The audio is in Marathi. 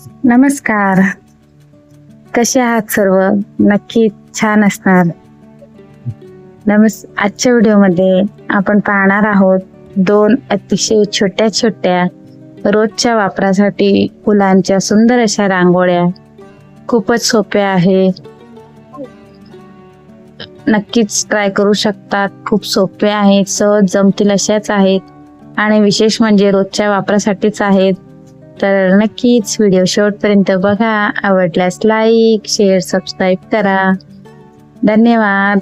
नमस्कार. कसे आहात सर्व? नक्की छान असणार. आजच्या व्हिडिओमध्ये आपण पाहणार आहोत 2 अतिशय छोट्या छोट्या रोजच्या वापरासाठी फुलांच्या सुंदर अशा रांगोळ्या. खूपच सोप्या आहेत. नक्कीच ट्राय करू शकतात. खूप सोप्या आहेत, सहज जमतील अशाच आहेत आणि विशेष म्हणजे रोजच्या वापरासाठीच आहेत. तर नक्कीच व्हिडिओ शेवटपर्यंत बघा. आवडल्यास लाईक, शेअर, सबस्क्राईब करा. धन्यवाद.